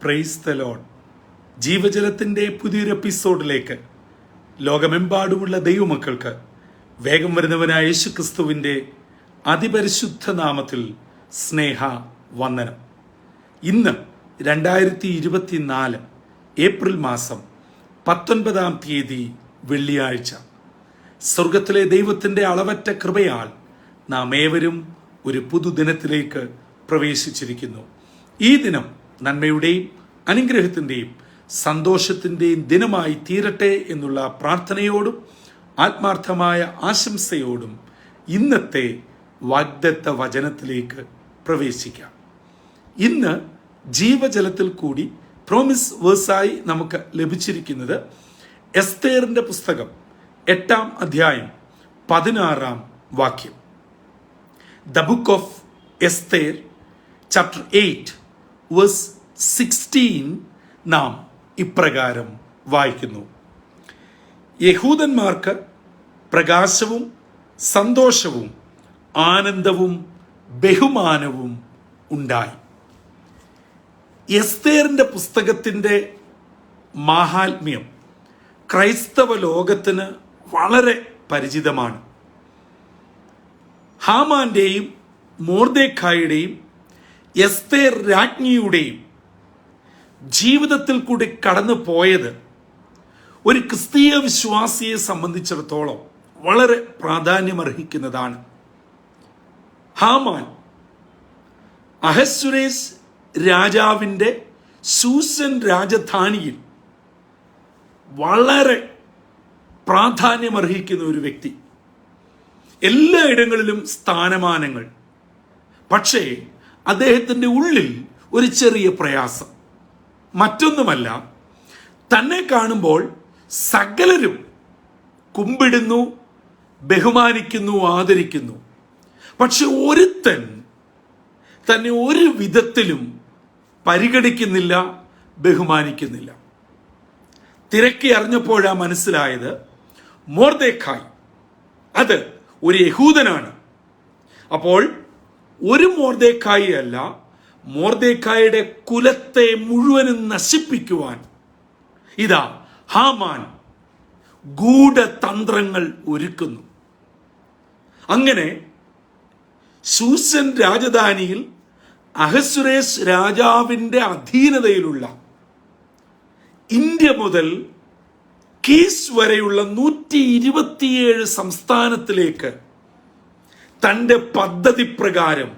Praise the Lord. ജീവജലത്തിൻ്റെ പുതിയൊരു എപ്പിസോഡിലേക്ക് ലോകമെമ്പാടുമുള്ള ദൈവമക്കൾക്ക് വേഗം വരുന്നവനായ യേശുക്രിസ്തുവിൻ്റെ അതിപരിശുദ്ധ നാമത്തിൽ സ്നേഹ വന്ദനം. ഇന്ന് 2024 ഏപ്രിൽ മാസം 19 തീയതി വെള്ളിയാഴ്ച. സ്വർഗത്തിലെ ദൈവത്തിൻ്റെ അളവറ്റ കൃപയാൽ നാം ഏവരും ഒരു പുതുദിനത്തിലേക്ക് പ്രവേശിച്ചിരിക്കുന്നു. ഈ ദിനം നന്മയുടെയും അനുഗ്രഹത്തിൻ്റെയും സന്തോഷത്തിൻ്റെയും ദിനമായി തീരട്ടെ എന്നുള്ള പ്രാർത്ഥനയോടും ആത്മാർത്ഥമായ ആശംസയോടും ഇന്നത്തെ വാഗ്ദത്ത വചനത്തിലേക്ക് പ്രവേശിക്കാം. ഇന്ന് ജീവജലത്തിൽ കൂടി പ്രോമിസ് വേഴ്സായി നമുക്ക് ലഭിച്ചിരിക്കുന്നത് എസ്തേറിൻ്റെ പുസ്തകം 8-ാം അധ്യായം 16-ാം വാക്യം. The book of Esther chapter 8 verse 16 നാം ഇപ്രകാരം വായിക്കുന്നു: യഹൂദന്മാർക്ക് പ്രകാശവും സന്തോഷവും ആനന്ദവും ബഹുമാനവും ഉണ്ടായി. എസ്തേറിൻ്റെ പുസ്തകത്തിൻ്റെ മാഹാത്മ്യം ക്രൈസ്തവ ലോകത്തിന് വളരെ പരിചിതമാണ്. ഹാമാന്റെയും മൊർദെഖായിയുടെയും എസ്തേർ രാജ്ഞിയുടെയും ജീവിതത്തിൽ കൂടി കടന്നു പോയത് ഒരു ക്രിസ്തീയ വിശ്വാസിയെ സംബന്ധിച്ചിടത്തോളം വളരെ പ്രാധാന്യമർഹിക്കുന്നതാണ്. ഹാമാൻ അഹസ്വേരോസ് രാജാവിൻ്റെ ശൂഷൻ രാജധാനിയിൽ വളരെ പ്രാധാന്യമർഹിക്കുന്ന ഒരു വ്യക്തി. എല്ലായിടങ്ങളിലും സ്ഥാനമാനങ്ങൾ. പക്ഷേ അദ്ദേഹത്തിൻ്റെ ഉള്ളിൽ ഒരു ചെറിയ പ്രയാസം. മറ്റൊന്നുമല്ല, തന്നെ കാണുമ്പോൾ സകലരും കുമ്പിടുന്നു, ബഹുമാനിക്കുന്നു, ആദരിക്കുന്നു. പക്ഷെ ഒരുത്തൻ തന്നെ ഒരു വിധത്തിലും പരിഗണിക്കുന്നില്ല, ബഹുമാനിക്കുന്നില്ല. തിരക്കി അറിഞ്ഞപ്പോഴാ മനസ്സിലായത് മൊർദെഖായി അത് ഒരു യഹൂദനാണ്. അപ്പോൾ ഒരു മൊർദെഖായി അല്ല, മൊർദെഖായിയുടെ കുലത്തെ മുഴുവനും നശിപ്പിക്കുവാൻ ഇതാ ഹാമാൻ ഗൂഢതന്ത്രങ്ങൾ ഒരുക്കുന്നു. അങ്ങനെ ശൂഷൻ രാജധാനിയിൽ അഹസ്വേരോസ് രാജാവിൻ്റെ അധീനതയിലുള്ള ഇന്ത്യ മുതൽ കീസ് വരെയുള്ള 127 സംസ്ഥാനത്തിലേക്ക് തൻ്റെ പദ്ധതി പ്രകാരം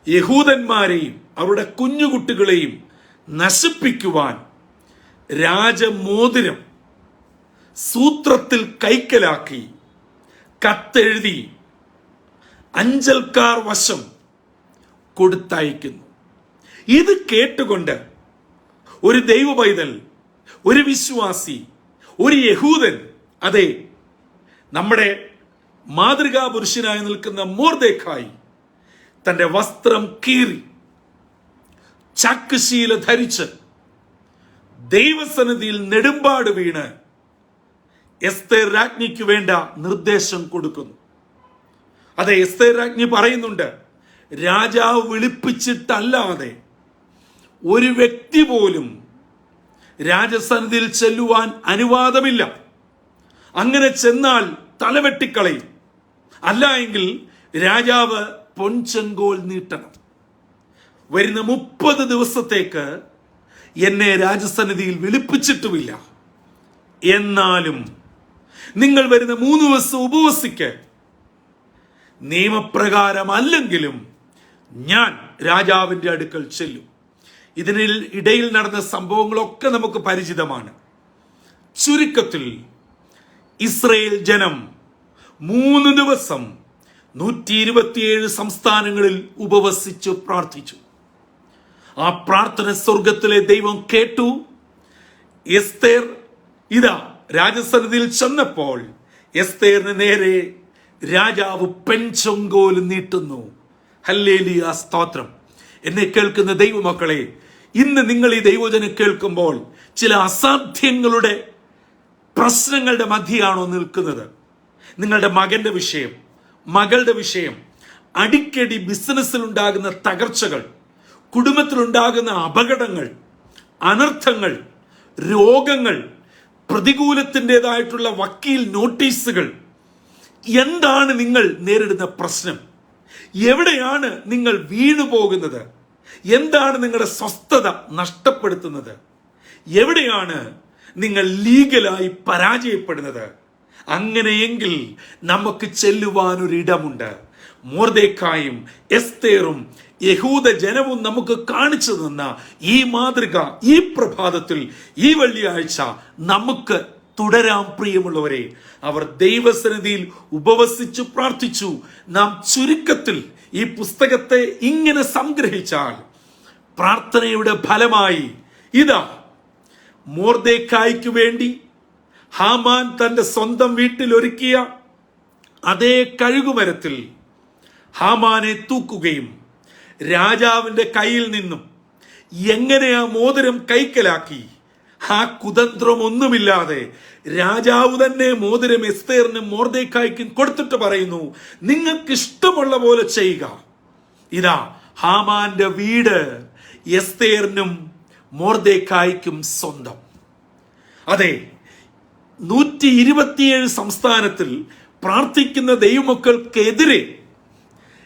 യഹൂദന്മാരെയും അവരുടെ കുഞ്ഞുകുട്ടികളെയും നശിപ്പിക്കുവാൻ രാജമോതിരം സൂത്രത്തിൽ കൈക്കലാക്കി കത്തെഴുതി അഞ്ചൽക്കാർ വശം കൊടുത്തയക്കുന്നു. ഇത് കേട്ടുകൊണ്ട് ഒരു ദൈവ പൈതൽ, ഒരു വിശ്വാസി, ഒരു യഹൂദൻ, അതെ, നമ്മുടെ മാതൃകാ പുരുഷനായി നിൽക്കുന്ന മൊർദെഖായി തന്റെ വസ്ത്രം കീറി ചാക്കുശീല ധരിച്ച് ദൈവസന്നിധിയിൽ നെടുമ്പാട് വീണ് എസ്തേർ രാജ്ഞിക്ക് വേണ്ട നിർദ്ദേശം കൊടുക്കുന്നു. അതെ, എസ്തേർ രാജ്ഞി പറയുന്നുണ്ട്, രാജാവ് വിളിപ്പിച്ചിട്ടല്ലാതെ ഒരു വ്യക്തി പോലും രാജസന്നിധിയിൽ ചെല്ലുവാൻ അനുവാദമില്ല. അങ്ങനെ ചെന്നാൽ തലവെട്ടിക്കളയും. അല്ല എങ്കിൽ രാജാവ് പൊൻചെങ്കോൽ നീട്ടണം. വരുന്ന 30 ദിവസത്തേക്ക് എന്നെ രാജസന്നിധിയിൽ വിളിപ്പിച്ചിട്ടുമില്ല. എന്നാലും നിങ്ങൾ വരുന്ന 3 ദിവസം ഉപവസിക്ക്. നിയമപ്രകാരം അല്ലെങ്കിലും ഞാൻ രാജാവിൻ്റെ അടുക്കൽ ചെല്ലും. ഇടയിൽ നടന്ന സംഭവങ്ങളൊക്കെ നമുക്ക് പരിചിതമാണ്. ചുരുക്കത്തിൽ ഇസ്രയേൽ ജനം 3 ദിവസം 127 സംസ്ഥാനങ്ങളിൽ ഉപവസിച്ചു പ്രാർത്ഥിച്ചു. ആ പ്രാർത്ഥന സ്വർഗത്തിലെ ദൈവം കേട്ടു. എസ്തേർ ഇതാ രാജസന്നിധിയിൽ ചെന്നപ്പോൾ എസ്തേറിന് നേരെ രാജാവ് പെൺചെങ്കോൽ നീട്ടുന്നു. ഹല്ലേലൂയ, സ്തോത്രം. എന്നെ കേൾക്കുന്ന ദൈവമക്കളെ, ഇന്ന് നിങ്ങൾ ഈ ദൈവവചനം കേൾക്കുമ്പോൾ ചില അസാധ്യങ്ങളുടെ പ്രശ്നങ്ങളുടെ മധ്യയാണോ നിൽക്കുന്നത്? നിങ്ങളുടെ മകന്റെ വിഷയം, മകളുടെ വിഷയം, അടിക്കടി ബിസിനസ്സിൽ ഉണ്ടാകുന്ന തകർച്ചകൾ, കുടുംബത്തിലുണ്ടാകുന്ന അപകടങ്ങൾ, അനർത്ഥങ്ങൾ, രോഗങ്ങൾ, പ്രതികൂലത്തിൻ്റെതായിട്ടുള്ള വക്കീൽ നോട്ടീസുകൾ, എന്താണ് നിങ്ങൾ നേരിടുന്ന പ്രശ്നം? എവിടെയാണ് നിങ്ങൾ വീണുപോകുന്നത്? എന്താണ് നിങ്ങളുടെ സ്വസ്ഥത നഷ്ടപ്പെടുത്തുന്നത്? എവിടെയാണ് നിങ്ങൾ ലീഗലായി പരാജയപ്പെടുന്നത്? അങ്ങനെയെങ്കിൽ നമുക്ക് ചെല്ലുവാനൊരിടമുണ്ട്. മൊർദെഖായും എസ്തേറും യഹൂദ ജനവും നമുക്ക് കാണിച്ചു തന്ന ഈ മാതൃക ഈ പ്രഭാതത്തിൽ, ഈ വെള്ളിയാഴ്ച നമുക്ക് തുടരാം. പ്രിയമുള്ളവരെ, അവർ ദൈവസന്നിധിയിൽ ഉപവസിച്ചു പ്രാർത്ഥിച്ചു. നാം ചുരുക്കത്തിൽ ഈ പുസ്തകത്തെ ഇങ്ങനെ സംഗ്രഹിച്ചാൽ, പ്രാർത്ഥനയുടെ ഫലമായി ഇതാ മൊർദെഖായിക്ക് വേണ്ടി ഹാമാൻ തന്റെ സ്വന്തം വീട്ടിൽ ഒരുക്കിയ അതേ കഴുകുമരത്തിൽ ഹാമാനെ തൂക്കുകയും രാജാവിന്റെ കയ്യിൽ നിന്നും എങ്ങനെ ആ മോതിരം കൈക്കലാക്കി, ആ കുതന്ത്രം ഒന്നുമില്ലാതെ രാജാവ് തന്നെ മോതിരം എസ്തേറിനും മൊർദെഖായിക്കും കൊടുത്തിട്ട് പറയുന്നു, നിങ്ങൾക്ക് ഇഷ്ടമുള്ള പോലെ ചെയ്യുക. ഇതാ ഹാമാന്റെ വീട് എസ്തേറിനും മൊർദെഖായിക്കും സ്വന്തം. അതെ, 127 സംസ്ഥാനത്തിൽ പ്രാർത്ഥിക്കുന്ന ദൈവമക്കൾക്കെതിരെ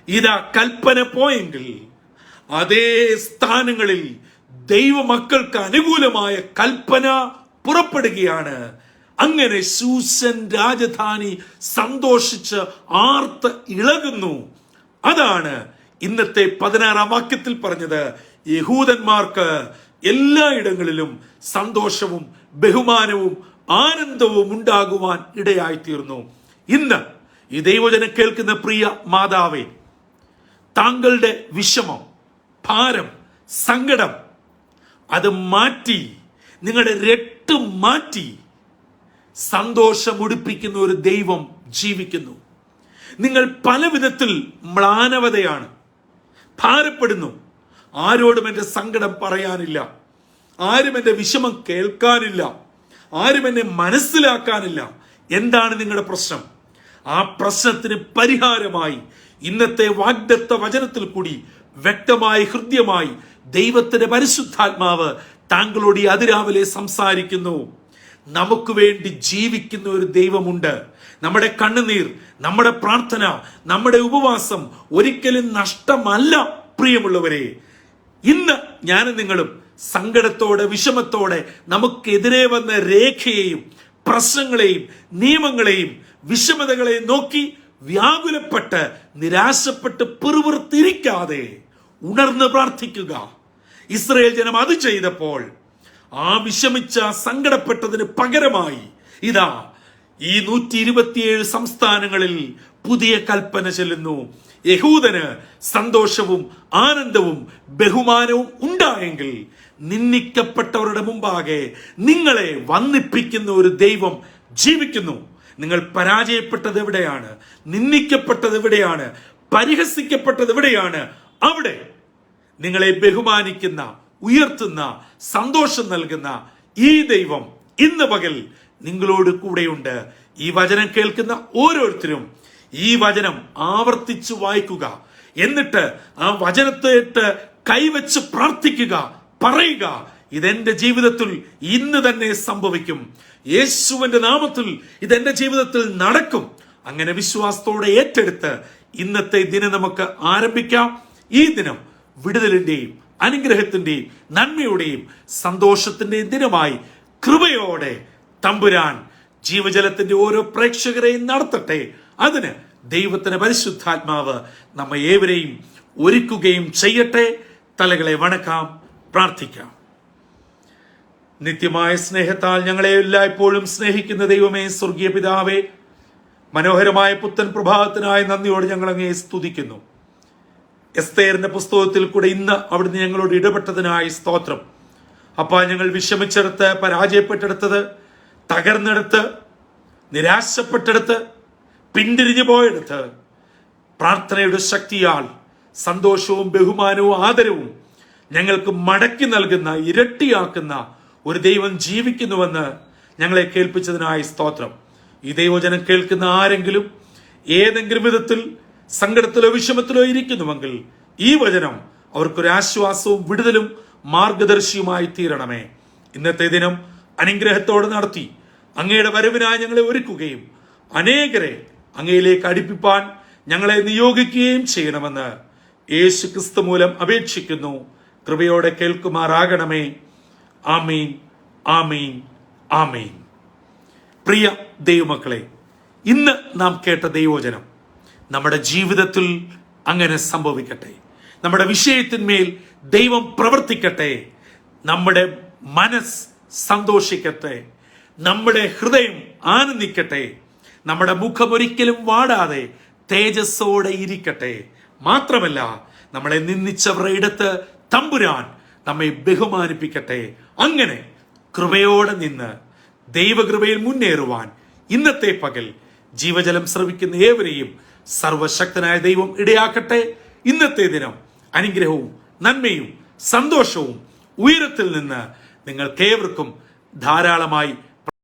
ഇതാ കൽപ്പന പോയെങ്കിൽ, അതേ സ്ഥാനങ്ങളിൽ ദൈവമക്കൾക്ക് അനുകൂലമായ കൽപ്പന പുറപ്പെടുകയാണ്. അങ്ങനെ ശൂശൻ രാജധാനി സന്തോഷിച്ച് ആർത്ത് ഇളകുന്നു. അതാണ് ഇന്നത്തെ 16-ാം വാക്യത്തിൽ പറഞ്ഞത്. യഹൂദന്മാർക്ക് എല്ലായിടങ്ങളിലും സന്തോഷവും ബഹുമാനവും ആനന്ദവും ഉണ്ടാകുവാൻ ഇടയായിത്തീർന്നു. ഇന്ന് ഈ ദൈവജനം കേൾക്കുന്ന പ്രിയ മാതാവേ, താങ്കളുടെ വിഷമം, ഭാരം, സങ്കടം അത് മാറ്റി, നിങ്ങളുടെ രട്ട് മാറ്റി സന്തോഷം ഉടുപ്പിക്കുന്ന ഒരു ദൈവം ജീവിക്കുന്നു. നിങ്ങൾ പല വിധത്തിൽ മ്ലാനവതയാണ്, ഭാരപ്പെടുന്നു. ആരോടും എൻ്റെ സങ്കടം പറയാനില്ല, ആരും എൻ്റെ വിഷമം കേൾക്കാനില്ല, ആരും എന്നെ മനസ്സിലാക്കാനില്ല. എന്താണ് നിങ്ങളുടെ പ്രശ്നം? ആ പ്രശ്നത്തിന് പരിഹാരമായി ഇന്നത്തെ വാഗ്ദത്ത വചനത്തിൽ കൂടി വ്യക്തമായി ഹൃദ്യമായി ദൈവത്തിന്റെ പരിശുദ്ധാത്മാവ് താങ്കളോട് ഈ അതിരാവിലെ സംസാരിക്കുന്നു. നമുക്ക് വേണ്ടി ജീവിക്കുന്ന ഒരു ദൈവമുണ്ട്. നമ്മുടെ കണ്ണുനീർ, നമ്മുടെ പ്രാർത്ഥന, നമ്മുടെ ഉപവാസം ഒരിക്കലും നഷ്ടമല്ല. പ്രിയമുള്ളവരെ, ഇന്ന് ഞാനും നിങ്ങളും സങ്കടത്തോടെ വിഷമത്തോടെ നമുക്കെതിരെ വന്ന രേഖയെയും പ്രശ്നങ്ങളെയും നിയമങ്ങളെയും വിഷമതകളെയും നോക്കി വ്യാകുലപ്പെട്ട് നിരാശപ്പെട്ട് പിറുപിറുത്തിരിക്കാതെ ഉണർന്ന് പ്രാർത്ഥിക്കുക. ഇസ്രായേൽ ജനം അത് ചെയ്തപ്പോൾ ആ വിഷമിച്ച സങ്കടപ്പെട്ടതിന് പകരമായി ഇതാ ഈ 127 സംസ്ഥാനങ്ങളിൽ പുതിയ കൽപ്പന ചെല്ലുന്നു. യഹൂദന് സന്തോഷവും ആനന്ദവും ബഹുമാനവും ഉണ്ടായെങ്കിൽ നിന്ദിക്കപ്പെട്ടവരുടെ മുമ്പാകെ നിങ്ങളെ വന്ദിപ്പിക്കുന്ന ഒരു ദൈവം ജീവിക്കുന്നു. നിങ്ങൾ പരാജയപ്പെട്ടത് എവിടെയാണ്? നിന്ദിക്കപ്പെട്ടത് എവിടെയാണ്? പരിഹസിക്കപ്പെട്ടത് എവിടെയാണ്? അവിടെ നിങ്ങളെ ബഹുമാനിക്കുന്ന, ഉയർത്തുന്ന, സന്തോഷം നൽകുന്ന ഈ ദൈവം ഇന്ന് പകൽ നിങ്ങളോട് കൂടെയുണ്ട്. ഈ വചനം കേൾക്കുന്ന ഓരോരുത്തരും ഈ വചനം ആവർത്തിച്ചു വായിക്കുക. എന്നിട്ട് ആ വചനത്തെ കൈവച്ച് പ്രാർത്ഥിക്കുക, പറയുക, ഇതെന്റെ ജീവിതത്തിൽ ഇന്ന് തന്നെ സംഭവിക്കും. യേശുവിന്റെ നാമത്തിൽ ഇതെന്റെ ജീവിതത്തിൽ നടക്കും. അങ്ങനെ വിശ്വാസത്തോടെ ഏറ്റെടുത്ത് ഇന്നത്തെ ദിനം നമുക്ക് ആരംഭിക്കാം. ഈ ദിനം വിടുതലിന്റെയും അനുഗ്രഹത്തിന്റെയും നന്മയുടെയും സന്തോഷത്തിന്റെയും ദിനമായി കൃപയോടെ തമ്പുരാൻ ജീവജലത്തിന്റെ ഓരോ പ്രേക്ഷകരെയും നടത്തട്ടെ. അതിന് ദൈവത്തിന്റെ പരിശുദ്ധാത്മാവ് നമ്മെ ഏവരെയും ഒരുക്കുകയും ചെയ്യട്ടെ. തലകളെ വണക്കാം, പ്രാർത്ഥിക്കാം. നിത്യമായ സ്നേഹത്താൽ ഞങ്ങളെ എല്ലായ്പ്പോഴും സ്നേഹിക്കുന്ന ദൈവമേ, സ്വർഗീയ പിതാവേ, മനോഹരമായ പുത്തൻ പ്രഭാതത്തിനായി നന്ദിയോടെ ഞങ്ങൾ അങ്ങയെ സ്തുതിക്കുന്നു. എസ്തേറിന്റെ പുസ്തകത്തിൽ കൂടെ ഇന്ന് അവിടുന്ന് ഞങ്ങളോട് ഇടപെട്ടതിനായി സ്തോത്രം. അപ്പ ഞങ്ങൾ വിഷമിച്ചെടുത്ത്, പരാജയപ്പെട്ടെടുത്തത്, തകർന്നെടുത്ത്, നിരാശപ്പെട്ടെടുത്ത്, പിന്തിരിഞ്ഞു പോയെടുത്ത് പ്രാർത്ഥനയുടെ ശക്തിയാൽ സന്തോഷവും ബഹുമാനവും ആദരവും ഞങ്ങൾക്ക് മടക്കി നൽകുന്ന, ഇരട്ടിയാക്കുന്ന ഒരു ദൈവം ജീവിക്കുന്നുവെന്ന് ഞങ്ങളെ കേൾപ്പിച്ചതിനായി സ്തോത്രം. ഈ ദൈവജനം കേൾക്കുന്ന ആരെങ്കിലും ഏതെങ്കിലും വിധത്തിൽ സങ്കടത്തിലോ വിഷമത്തിലോ ഇരിക്കുന്നുവെങ്കിൽ ഈ വചനം അവർക്കൊരു ആശ്വാസവും വിടുതലും മാർഗദർശിയുമായി തീരണമേ. ഇന്നത്തെ ദിനം അനുഗ്രഹത്തോടെ നടത്തി അങ്ങയുടെ വരവിനായി ഞങ്ങളെ ഒരുക്കുകയും അനേകരെ അങ്ങയിലേക്ക് അടുപ്പിപ്പാൻ ഞങ്ങളെ നിയോഗിക്കുകയും ചെയ്യണമെന്ന് യേശു ക്രിസ്തു മൂലം അപേക്ഷിക്കുന്നു. കൃപയോടെ കേൾക്കുമാറാകണമേ. ആമീൻ, ആമീൻ, ആമീൻ. പ്രിയ ദൈവമക്കളെ, ഇന്ന് നാം കേട്ട ദൈവവചനം നമ്മുടെ ജീവിതത്തിൽ അങ്ങനെ സംഭവിക്കട്ടെ. നമ്മുടെ വിഷയത്തിന്മേൽ ദൈവം പ്രവർത്തിക്കട്ടെ. നമ്മുടെ മനസ്സ് സന്തോഷിക്കട്ടെ. നമ്മുടെ ഹൃദയം ആനന്ദിക്കട്ടെ. നമ്മുടെ മുഖം ഒരിക്കലും വാടാതെ തേജസ്സോടെ ഇരിക്കട്ടെ. മാത്രമല്ല, നമ്മളെ നിന്ദിച്ചവരുടെ ഇടത്ത് തമ്പുരാൻ നമ്മെ ബഹുമാനിപ്പിക്കട്ടെ. അങ്ങനെ കൃപയോടെ നിന്ന് ദൈവകൃപയിൽ മുന്നേറുവാൻ ഇന്നത്തെ പകൽ ജീവജലം ശ്രവിക്കുന്ന ഏവരെയും സർവശക്തനായ ദൈവം ഇടയാക്കട്ടെ. ഇന്നത്തെ ദിനം അനുഗ്രഹവും നന്മയും സന്തോഷവും ഉയരത്തിൽ നിന്ന് നിങ്ങൾക്കേവർക്കും ധാരാളമായി